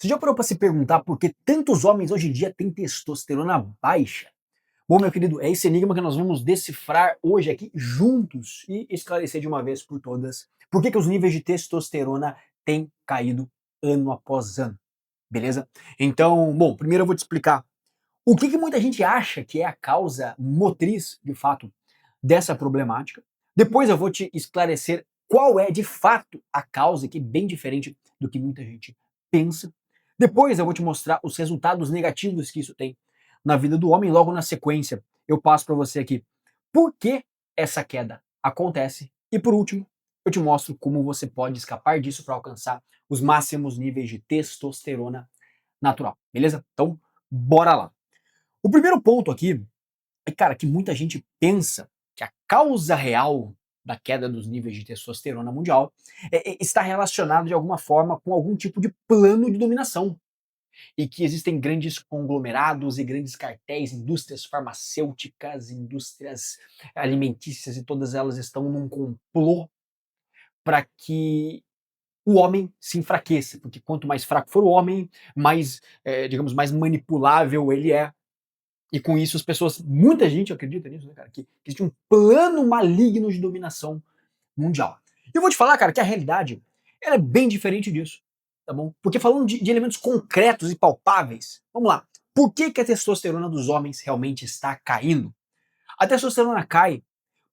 Você já parou para se perguntar por que tantos homens hoje em dia têm testosterona baixa? Bom, meu querido, é esse enigma que nós vamos decifrar hoje aqui juntos e esclarecer de uma vez por todas por que os níveis de testosterona têm caído ano após ano, beleza? Então, bom, primeiro eu vou te explicar o que muita gente acha que é a causa motriz, de fato, dessa problemática. Depois eu vou te esclarecer qual é, de fato, a causa, que é bem diferente do que muita gente pensa. Depois eu vou te mostrar os resultados negativos que isso tem na vida do homem. Logo na sequência, eu passo para você aqui por que essa queda acontece. E por último, eu te mostro como você pode escapar disso para alcançar os máximos níveis de testosterona natural, beleza? Então, bora lá. O primeiro ponto aqui é, cara, que muita gente pensa que a causa real da queda dos níveis de testosterona mundial está relacionado de alguma forma com algum tipo de plano de dominação e que existem grandes conglomerados e grandes cartéis, indústrias farmacêuticas, indústrias alimentícias e todas elas estão num complô para que o homem se enfraqueça, porque quanto mais fraco for o homem, mais, digamos, mais manipulável ele é. E com isso as pessoas, muita gente acredita nisso, né, cara, que existe um plano maligno de dominação mundial. E eu vou te falar, cara, que a realidade ela é bem diferente disso, tá bom? Porque falando de elementos concretos e palpáveis, vamos lá. Por que a testosterona dos homens realmente está caindo? A testosterona cai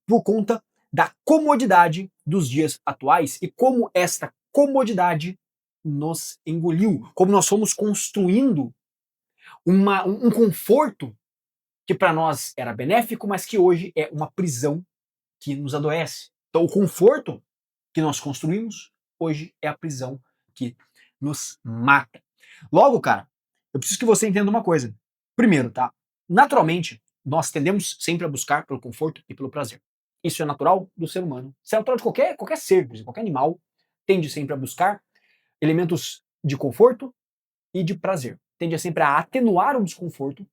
por conta da comodidade dos dias atuais e como esta comodidade nos engoliu, como nós fomos construindo um conforto que para nós era benéfico, mas que hoje é uma prisão que nos adoece. Então, o conforto que nós construímos hoje é a prisão que nos mata. Logo, cara, eu preciso que você entenda uma coisa. Primeiro, tá? Naturalmente, nós tendemos sempre a buscar pelo conforto e pelo prazer. Isso é natural do ser humano. Isso é natural de qualquer ser, de qualquer animal, tende sempre a buscar elementos de conforto e de prazer. Tende sempre a atenuar o desconforto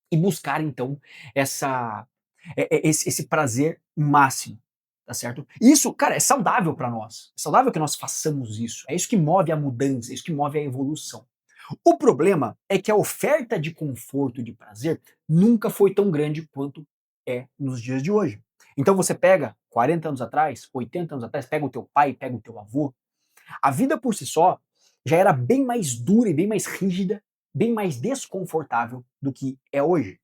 e buscar então essa esse prazer máximo, tá certo? Isso, cara, é saudável para nós. É saudável que nós façamos isso. É isso que move a mudança, é isso que move a evolução. O problema é que a oferta de conforto e de prazer nunca foi tão grande quanto é nos dias de hoje. Então você pega 40 anos atrás, 80 anos atrás, pega o teu pai, pega o teu avô, a vida por si só já era bem mais dura e bem mais rígida, bem mais desconfortável do que é hoje.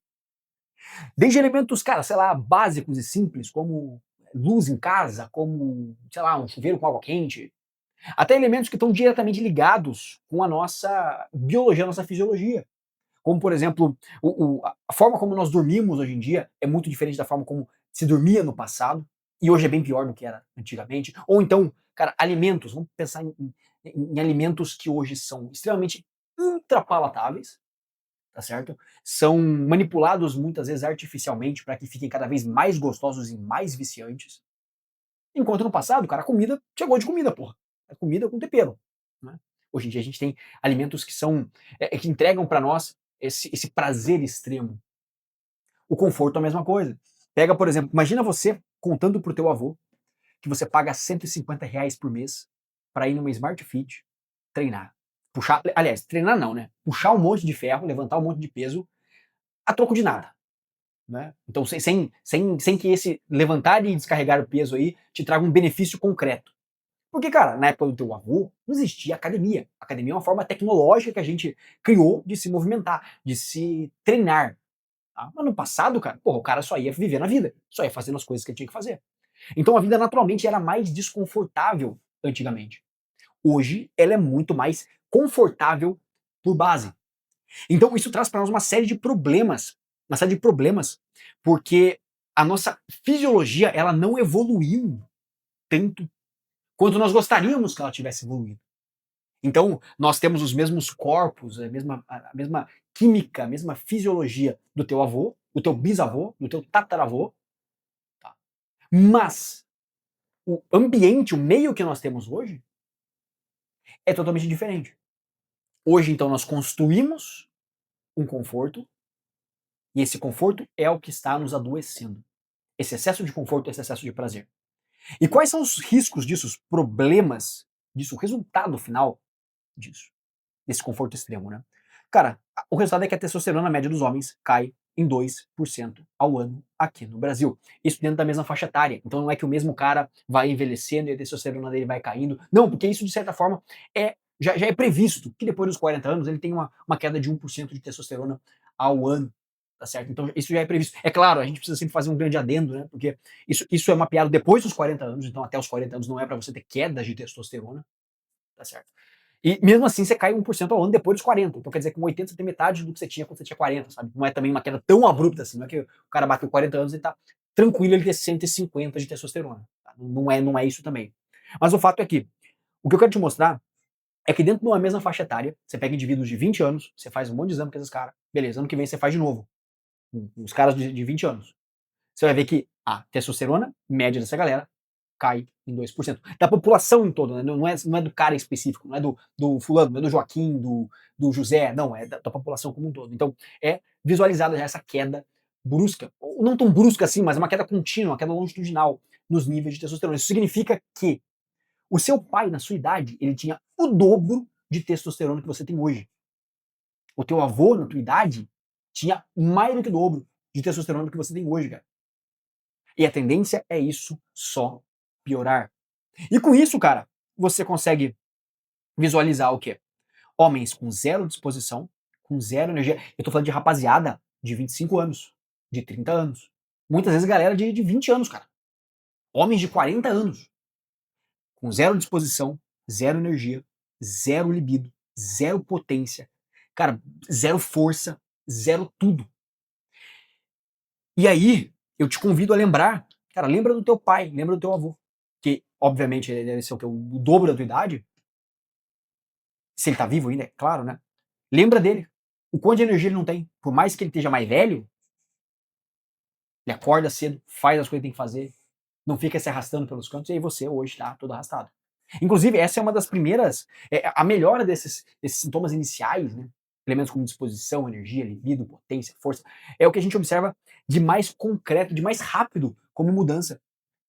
Desde elementos, cara, sei lá, básicos e simples, como luz em casa, como, sei lá, um chuveiro com água quente, até elementos que estão diretamente ligados com a nossa biologia, a nossa fisiologia. Como, por exemplo, a forma como nós dormimos hoje em dia é muito diferente da forma como se dormia no passado, e hoje é bem pior do que era antigamente. Ou então, cara, alimentos, vamos pensar em alimentos que hoje são extremamente ultrapalatáveis, tá certo? São manipulados muitas vezes artificialmente para que fiquem cada vez mais gostosos e mais viciantes. Enquanto no passado, cara, a comida chegou de comida, porra. É comida com tempero. Né? Hoje em dia a gente tem alimentos que são que entregam para nós esse prazer extremo. O conforto é a mesma coisa. Pega, por exemplo, imagina você contando pro teu avô que você paga R$ 150 por mês para ir numa Smart Fit treinar. Puxar, aliás, treinar não, né? Puxar um monte de ferro, levantar um monte de peso a troco de nada. Né? Então, sem que esse levantar e descarregar o peso aí te traga um benefício concreto. Porque, cara, na época do teu avô, não existia academia. Academia é uma forma tecnológica que a gente criou de se movimentar, de se treinar. Tá? Mas no passado, cara, porra, o cara só ia viver na vida, só ia fazendo as coisas que ele tinha que fazer. Então a vida naturalmente era mais desconfortável antigamente. Hoje ela é muito mais confortável por base. Então isso traz para nós uma série de problemas, porque a nossa fisiologia ela não evoluiu tanto quanto nós gostaríamos que ela tivesse evoluído. Então nós temos os mesmos corpos, a mesma química, a mesma fisiologia do teu avô, do teu bisavô, do teu tataravô, tá? Mas o ambiente, o meio que nós temos hoje é totalmente diferente. Hoje então nós construímos um conforto e esse conforto é o que está nos adoecendo. Esse excesso de conforto, esse excesso de prazer. E quais são os riscos disso, os problemas disso, o resultado final disso? desse conforto extremo, né? Cara, o resultado é que a testosterona média dos homens cai em 2% ao ano aqui no Brasil. Isso dentro da mesma faixa etária. Então não é que o mesmo cara vai envelhecendo e a testosterona dele vai caindo. Não, porque isso, de certa forma, já é previsto que depois dos 40 anos ele tem uma queda de 1% de testosterona ao ano. Tá certo? Então isso já é previsto. É claro, a gente precisa sempre fazer um grande adendo, né? Porque isso é mapeado depois dos 40 anos, então até os 40 anos não é para você ter quedas de testosterona, tá certo? E mesmo assim você cai 1% ao ano depois dos 40. Então quer dizer que com 80 você tem metade do que você tinha quando você tinha 40, sabe? Não é também uma queda tão abrupta assim. Não é que o cara bateu 40 anos e tá tranquilo ele ter 150 de testosterona. Tá? Não é isso também. Mas o fato é que o que eu quero te mostrar é que dentro de uma mesma faixa etária, você pega indivíduos de 20 anos, você faz um monte de exame com esses caras, beleza, ano que vem você faz de novo, com os caras de 20 anos. Você vai ver que a testosterona média dessa galera cai em 2%. Da população em todo, né? Não é do cara específico, não é do fulano, não é do Joaquim, do José, não, é da população como um todo. Então, é visualizada já essa queda brusca, ou não tão brusca assim, mas uma queda contínua, uma queda longitudinal nos níveis de testosterona. Isso significa que o seu pai, na sua idade, ele tinha o dobro de testosterona que você tem hoje. O teu avô, na tua idade, tinha mais do que o dobro de testosterona que você tem hoje, cara. E a tendência é isso só piorar. E com isso, cara, você consegue visualizar o quê? Homens com zero disposição, com zero energia. Eu tô falando de rapaziada de 25 anos, de 30 anos. Muitas vezes galera de 20 anos, cara. Homens de 40 anos, com zero disposição, zero energia, zero libido, zero potência, cara, zero força, zero tudo. E aí, eu te convido a lembrar, cara, lembra do teu pai, lembra do teu avô, que obviamente ele deve ser o dobro da tua idade, se ele tá vivo ainda, é claro, né? Lembra dele. O quanto de energia ele não tem. Por mais que ele esteja mais velho, ele acorda cedo, faz as coisas que tem que fazer, não fica se arrastando pelos cantos, e aí você hoje tá todo arrastado. Inclusive, essa é uma das primeiras, a melhora desses sintomas iniciais, né? Elementos como disposição, energia, libido, potência, força, é o que a gente observa de mais concreto, de mais rápido como mudança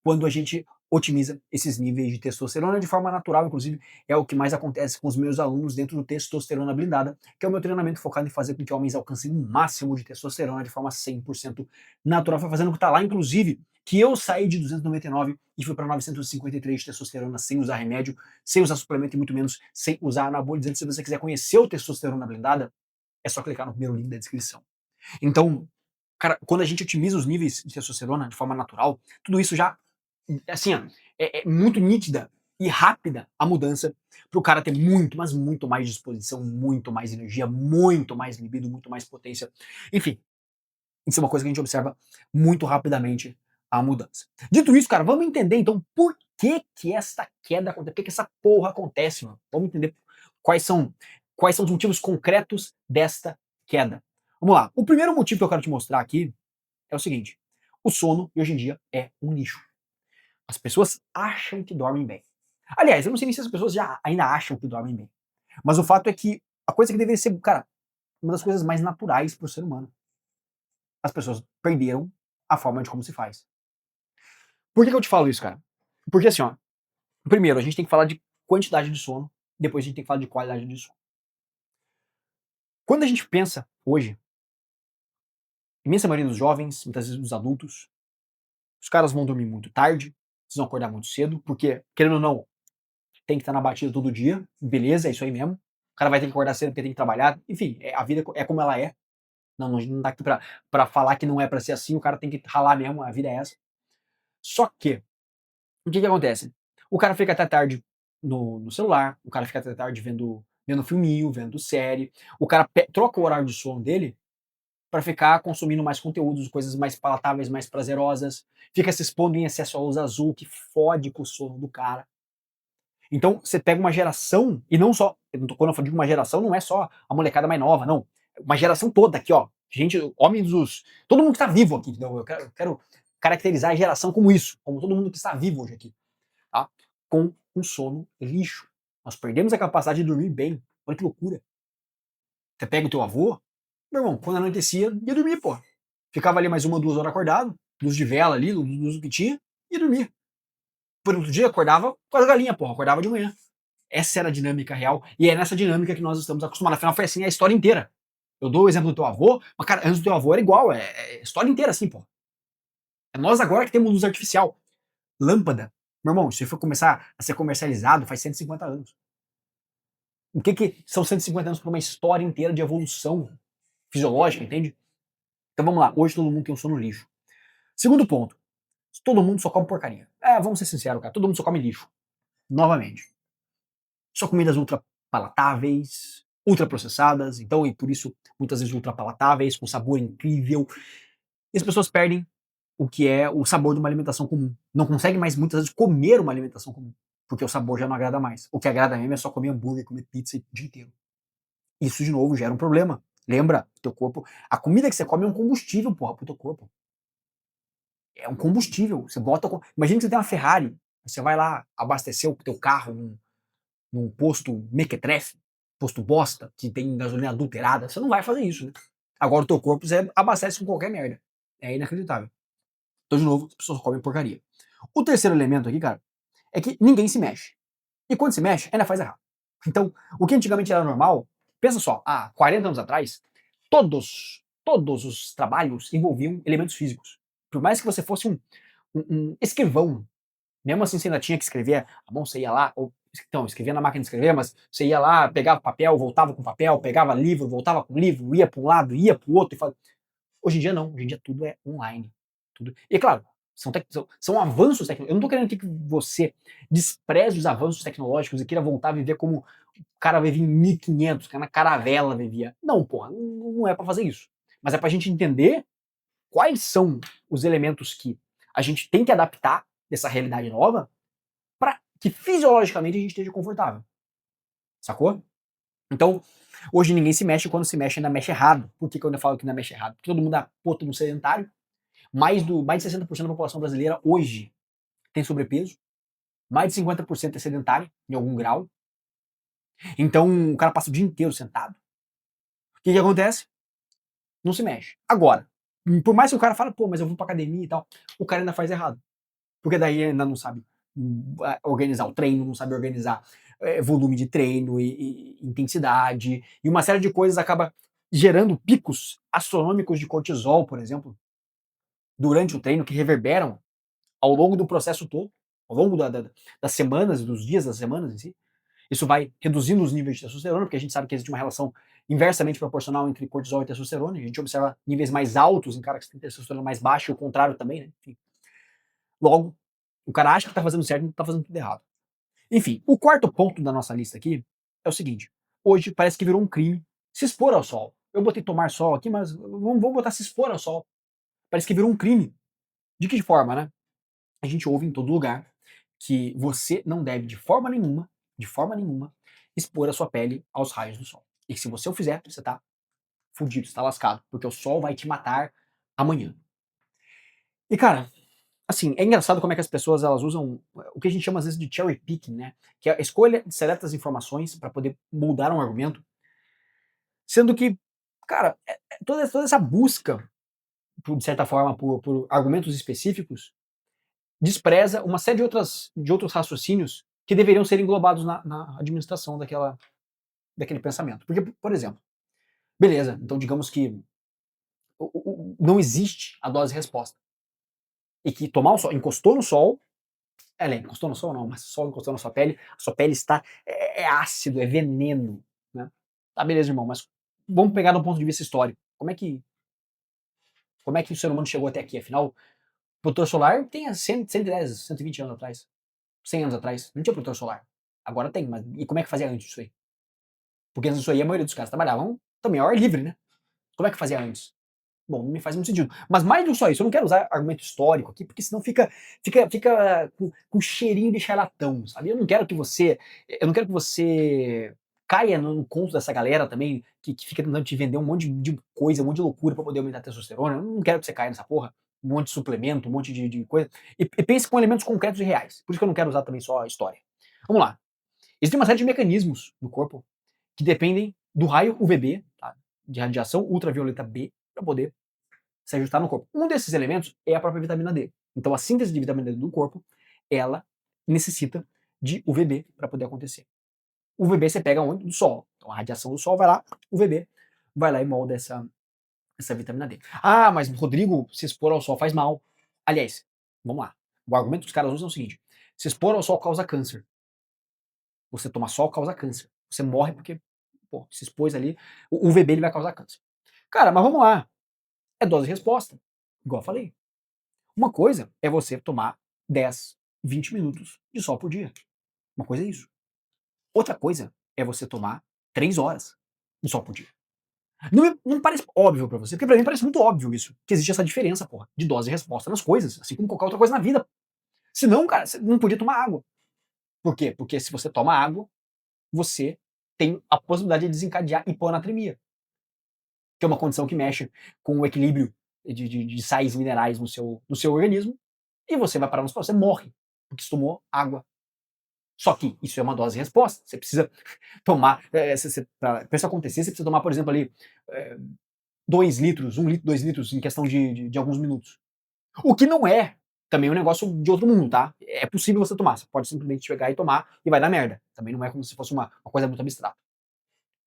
quando a gente otimiza esses níveis de testosterona de forma natural, inclusive é o que mais acontece com os meus alunos dentro do Testosterona Blindada, que é o meu treinamento focado em fazer com que homens alcancem um máximo de testosterona de forma 100% natural. Foi fazendo o que está lá, inclusive, que eu saí de 299 e fui para 953 de testosterona sem usar remédio, sem usar suplemento e muito menos sem usar anabolizante. Se você quiser conhecer o Testosterona Blindada, é só clicar no primeiro link da descrição. Então, cara, quando a gente otimiza os níveis de testosterona de forma natural, tudo isso já, assim, ó, é muito nítida e rápida a mudança para o cara ter muito, mas muito mais disposição, muito mais energia, muito mais libido, muito mais potência. Enfim, isso é uma coisa que a gente observa muito rapidamente a mudança. Dito isso, cara, vamos entender então por que essa queda acontece, por que essa porra acontece, mano. Vamos entender quais são, quais são os motivos concretos desta queda. Vamos lá. O primeiro motivo que eu quero te mostrar aqui é o seguinte: o sono, hoje em dia, é um lixo. As pessoas acham que dormem bem. Aliás, eu não sei nem se as pessoas já ainda acham que dormem bem. Mas o fato é que a coisa que deveria ser, cara, uma das coisas mais naturais para o ser humano. As pessoas perderam a forma de como se faz. Por que eu te falo isso, cara? Porque assim, ó, primeiro a gente tem que falar de quantidade de sono, depois a gente tem que falar de qualidade de sono. Quando a gente pensa hoje, a imensa maioria dos jovens, muitas vezes dos adultos, os caras vão dormir muito tarde, precisam acordar muito cedo, porque, querendo ou não, tem que estar na batida todo dia, beleza, é isso aí mesmo. O cara vai ter que acordar cedo porque tem que trabalhar, enfim, a vida é como ela é. Não dá aqui pra falar que não é pra ser assim, o cara tem que ralar mesmo, a vida é essa. Só que, o que acontece? O cara fica até tarde no celular, o cara fica até tarde vendo filminho, vendo série, o cara troca o horário de sono dele para ficar consumindo mais conteúdos, coisas mais palatáveis, mais prazerosas, fica se expondo em excesso à luz azul, que fode com o sono do cara. Então, você pega uma geração, e não só, quando eu digo uma geração, não é só a molecada mais nova, não. Uma geração toda aqui, ó. Gente, homens dos. Todo mundo que está vivo aqui, entendeu? Eu quero caracterizar a geração como isso, como todo mundo que está vivo hoje aqui, tá? Com um sono lixo. Nós perdemos a capacidade de dormir bem. Olha que loucura. Você pega o teu avô, meu irmão, quando anoitecia, ia dormir, pô. Ficava ali mais 1, 2 horas acordado, luz de vela ali, luz do que tinha, ia dormir. Por outro dia, acordava com as galinhas, porra, acordava de manhã. Essa era a dinâmica real, e é nessa dinâmica que nós estamos acostumados. Afinal, foi assim a história inteira. Eu dou o exemplo do teu avô, mas, cara, antes do teu avô era igual, é história inteira assim, pô. É nós agora que temos luz artificial. Lâmpada. Meu irmão, se for começar a ser comercializado, faz 150 anos. O que são 150 anos para uma história inteira de evolução fisiológica, entende? Então vamos lá, hoje todo mundo tem um sono lixo. Segundo ponto, todo mundo só come porcaria. Vamos ser sinceros, cara, todo mundo só come lixo. Novamente. Só comidas ultra palatáveis, ultra processadas, então, e por isso, muitas vezes ultra palatáveis, com sabor incrível. E as pessoas perdem o que é o sabor de uma alimentação comum. Não conseguem mais, muitas vezes, comer uma alimentação comum, porque o sabor já não agrada mais. O que agrada mesmo é só comer hambúrguer, comer pizza o dia inteiro. Isso, de novo, gera um problema. Lembra, teu corpo, a comida que você come é um combustível, porra, pro teu corpo. É um combustível. Você bota. Imagina que você tem uma Ferrari. Você vai lá abastecer o teu carro num posto mequetrefe, posto bosta, que tem gasolina adulterada. Você não vai fazer isso, né? Agora o teu corpo você abastece com qualquer merda. É inacreditável. Então, de novo, as pessoas comem porcaria. O terceiro elemento aqui, cara, é que ninguém se mexe. E quando se mexe, ainda faz errado. Então, o que antigamente era normal, pensa só, há 40 anos atrás, todos os trabalhos envolviam elementos físicos. Por mais que você fosse um escrivão, mesmo assim você ainda tinha que escrever, a mão você ia lá, ou então, escrevia na máquina de escrever, mas você ia lá, pegava papel, voltava com papel, pegava livro, voltava com livro, ia para um lado, ia para o outro. Hoje em dia não, hoje em dia tudo é online. Tudo. E claro, são avanços tecnológicos. Eu não estou querendo que você despreze os avanços tecnológicos e queira voltar a viver como o cara vivia em 1500, que na caravela vivia. Não, porra, não é para fazer isso. Mas é para a gente entender quais são os elementos que a gente tem que adaptar dessa realidade nova para que fisiologicamente a gente esteja confortável. Sacou? Então, hoje ninguém se mexe, quando se mexe ainda mexe errado. Por que eu falo que ainda mexe errado? Porque todo mundo é puto no sedentário. Mais de 60% da população brasileira hoje tem sobrepeso. Mais de 50% é sedentário, em algum grau. Então, o cara passa o dia inteiro sentado. O que acontece? Não se mexe. Agora, por mais que o cara fale, pô, mas eu vou pra academia e tal, o cara ainda faz errado. Porque daí ainda não sabe organizar o treino, não sabe organizar volume de treino e intensidade, e uma série de coisas acaba gerando picos astronômicos de cortisol, por exemplo, durante o treino, que reverberam ao longo do processo todo, ao longo das semanas, dos dias das semanas em si. Isso vai reduzindo os níveis de testosterona, porque a gente sabe que existe uma relação inversamente proporcional entre cortisol e testosterona. A gente observa níveis mais altos em caras que têm testosterona mais baixa e o contrário também, né? Enfim. Logo, o cara acha que tá fazendo certo e tá fazendo tudo errado. Enfim, o quarto ponto da nossa lista aqui é o seguinte: hoje parece que virou um crime se expor ao sol. Eu botei tomar sol aqui, mas vamos botar se expor ao sol. Parece que virou um crime. De que forma, né? A gente ouve em todo lugar que você não deve, de forma nenhuma, expor a sua pele aos raios do sol. E que se você o fizer, você tá fudido, você tá lascado, porque o sol vai te matar amanhã. E cara, assim, é engraçado como é que as pessoas elas usam o que a gente chama às vezes de cherry picking, né? Que é a escolha de seletas informações para poder moldar um argumento, sendo que, cara, toda essa busca, de certa forma, por argumentos específicos, despreza uma série de outros raciocínios que deveriam ser englobados na administração daquele pensamento. Porque, por exemplo, beleza, então digamos que não existe a dose-resposta. E que tomar o sol, encostou no sol, encostou no sol não, mas o sol encostou na a sua pele está, é ácido, é veneno, né? Tá, beleza, irmão, mas vamos pegar do ponto de vista histórico. Como é que o ser humano chegou até aqui? Afinal, o protetor solar tem 100, 110, 120 anos atrás, 100 anos atrás, não tinha protetor solar. Agora tem, mas e como é que fazia antes disso aí? Porque antes disso aí a maioria dos caras trabalhavam também ao ar livre, né? Como é que fazia antes? Bom, não me faz muito sentido. Mas mais do que só isso, eu não quero usar argumento histórico aqui, porque senão fica com cheirinho de charlatão, sabe? Eu não quero que você caia no conto dessa galera também, que fica tentando te vender um monte de coisa, um monte de loucura pra poder aumentar a testosterona. Eu não quero que você caia nessa porra. Um monte de suplemento, um monte de coisa. E pense com elementos concretos e reais. Por isso que eu não quero usar também só a história. Vamos lá. Existem uma série de mecanismos no corpo que dependem do raio UVB, tá? De radiação ultravioleta B, para poder se ajustar no corpo. Um desses elementos é a própria vitamina D. Então a síntese de vitamina D do corpo, ela necessita de UVB para poder acontecer. O UVB você pega onde? Do sol. Então a radiação do sol vai lá, o UVB vai lá e molda essa vitamina D. Ah, mas Rodrigo, se expor ao sol faz mal. Aliás, vamos lá. O argumento que os caras usam é o seguinte: se expor ao sol causa câncer. Você toma sol causa câncer. Você morre porque, pô, se expôs ali, o UVB ele vai causar câncer. Cara, mas vamos lá. É dose e resposta. Igual eu falei. Uma coisa é você tomar 10, 20 minutos de sol por dia. Uma coisa é isso. Outra coisa é você tomar 3 horas de sol por dia. Não parece óbvio pra você, porque pra mim parece muito óbvio isso, que existe essa diferença, porra, de dose e resposta nas coisas, assim como qualquer outra coisa na vida. Senão, cara, você não podia tomar água. Por quê? Porque se você toma água, você tem a possibilidade de desencadear hiponatremia, que é uma condição que mexe com o equilíbrio de sais e minerais no seu organismo, e você vai parar no hospital, você morre, porque você tomou água. Só que isso é uma dose e resposta. Você precisa tomar. Para isso acontecer, você precisa tomar, por exemplo, ali, 2 litros, 1 litro, 2 litros em questão de alguns minutos. O que não é também um negócio de outro mundo, tá? É possível você tomar. Você pode simplesmente chegar e tomar e vai dar merda. Também não é como se fosse uma coisa muito abstrata.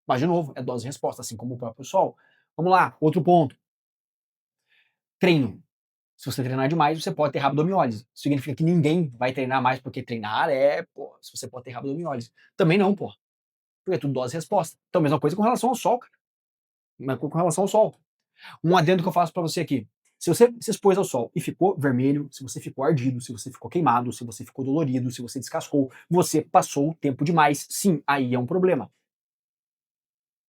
Mas, de novo, é dose e resposta, assim como o próprio sol. Vamos lá, outro ponto. Treino. Se você treinar demais, você pode ter rabdomiólise. Isso significa que ninguém vai treinar mais porque treinar pô, se você pode ter rabdomiólise. Também não, pô. Porque é tudo dose e resposta. Então, mesma coisa com relação ao sol, cara. Mesma coisa com relação ao sol. Um adendo que eu faço pra você aqui. Se você se expôs ao sol e ficou vermelho, se você ficou ardido, se você ficou queimado, se você ficou dolorido, se você descascou, você passou o tempo demais. Sim, aí é um problema.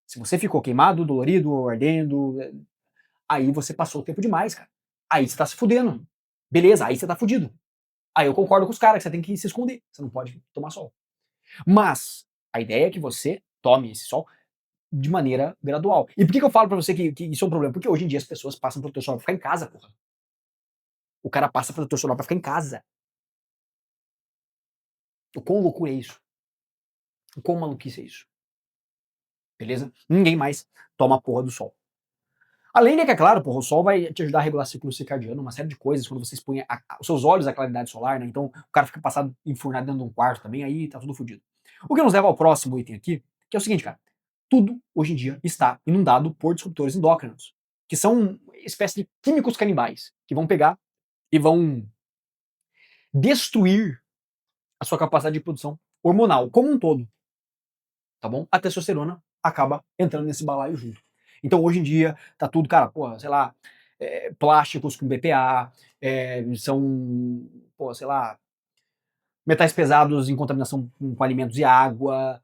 Se você ficou queimado, dolorido, ardendo, aí você passou o tempo demais, cara. Aí você tá se fudendo. Beleza, aí você tá fudido. Aí eu concordo com os caras que você tem que se esconder. Você não pode tomar sol. Mas a ideia é que você tome esse sol de maneira gradual. E por que eu falo pra você que isso é um problema? Porque hoje em dia as pessoas passam protetor solar pra ficar em casa, porra. O cara passa protetor solar pra ficar em casa. O quão loucura é isso? O quão maluquice é isso? Beleza? Ninguém mais toma a porra do sol. Além de que, é claro, porra, o sol vai te ajudar a regular ciclo circadiano, uma série de coisas, quando você expõe os seus olhos à claridade solar, né? Então o cara fica passado enfurnado dentro de um quarto também, aí tá tudo fodido. O que nos leva ao próximo item aqui, que é o seguinte, cara. Tudo, hoje em dia, está inundado por disruptores endócrinos, que são espécie de químicos canibais, que vão pegar e vão destruir a sua capacidade de produção hormonal como um todo, tá bom? A testosterona acaba entrando nesse balaio junto. Então, hoje em dia, tá tudo, cara, pô, sei lá, plásticos com BPA, são, pô, sei lá, metais pesados em contaminação com alimentos e água,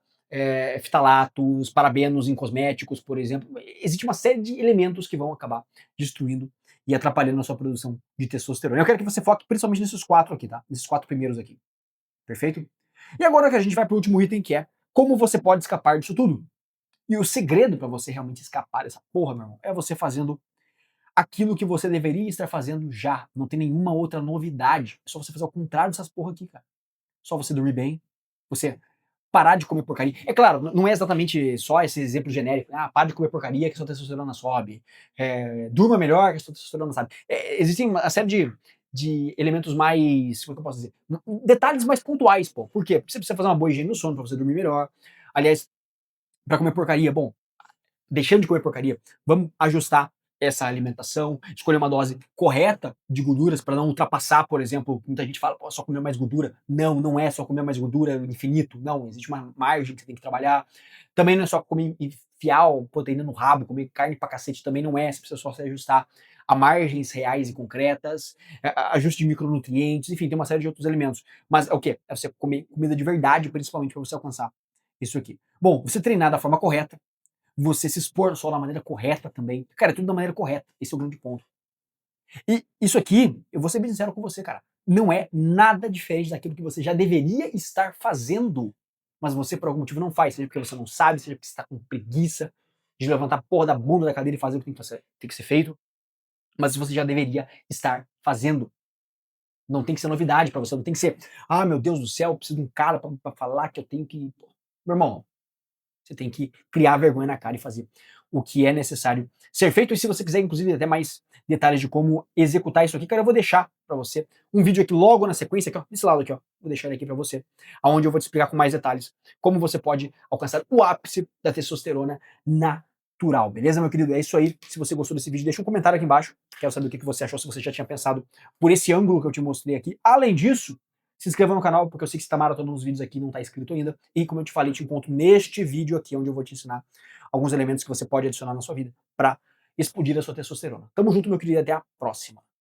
ftalatos, parabenos em cosméticos, por exemplo. Existe uma série de elementos que vão acabar destruindo e atrapalhando a sua produção de testosterona. Eu quero que você foque principalmente nesses 4 aqui, tá? Nesses 4 primeiros aqui. Perfeito? E agora que a gente vai pro último item, que é como você pode escapar disso tudo. E o segredo para você realmente escapar dessa porra, meu irmão, é você fazendo aquilo que você deveria estar fazendo já. Não tem nenhuma outra novidade. É só você fazer o contrário dessas porra aqui, cara. Só você dormir bem, você parar de comer porcaria. É claro, não é exatamente só esse exemplo genérico. Ah, para de comer porcaria que a sua testosterona sobe. Durma melhor que a sua testosterona sobe. Existem uma série de elementos mais, como é que eu posso dizer? Detalhes mais pontuais, pô. Por quê? Porque você precisa fazer uma boa higiene no sono para você dormir melhor. Aliás, para comer porcaria, bom, deixando de comer porcaria, vamos ajustar essa alimentação, escolher uma dose correta de gorduras para não ultrapassar, por exemplo, muita gente fala, pô, só comer mais gordura. Não, não é só comer mais gordura infinito. Não, existe uma margem que você tem que trabalhar. Também não é só comer enfiar proteína no rabo, comer carne pra cacete, também não é, você precisa só se ajustar a margens reais e concretas, ajuste de micronutrientes, enfim, tem uma série de outros elementos. Mas é o quê? É você comer comida de verdade, principalmente, para você alcançar isso aqui. Bom, você treinar da forma correta, você se expor ao sol da maneira correta também. Cara, é tudo da maneira correta. Esse é o grande ponto. E isso aqui, eu vou ser bem sincero com você, cara. Não é nada diferente daquilo que você já deveria estar fazendo, mas você por algum motivo não faz. Seja porque você não sabe, seja porque você está com preguiça de levantar a porra da bunda da cadeira e fazer o que tem que ser feito. Mas você já deveria estar fazendo. Não tem que ser novidade para você. Não tem que ser, ah, meu Deus do céu, eu preciso de um cara para falar que eu tenho que. Meu irmão, Você tem que criar vergonha na cara e fazer o que é necessário ser feito. E se você quiser, inclusive, até mais detalhes de como executar isso aqui, cara, eu vou deixar para você um vídeo aqui logo na sequência, aqui, ó, desse lado aqui, ó. Vou deixar ele aqui para você, aonde eu vou te explicar com mais detalhes como você pode alcançar o ápice da testosterona natural, beleza, meu querido? É isso aí. Se você gostou desse vídeo, deixa um comentário aqui embaixo. Quero saber o que você achou, se você já tinha pensado por esse ângulo que eu te mostrei aqui. Além disso, se inscreva no canal, porque eu sei que você está maratonando os vídeos aqui e não está inscrito ainda. E como eu te falei, te encontro neste vídeo aqui, onde eu vou te ensinar alguns elementos que você pode adicionar na sua vida para explodir a sua testosterona. Tamo junto, meu querido, e até a próxima.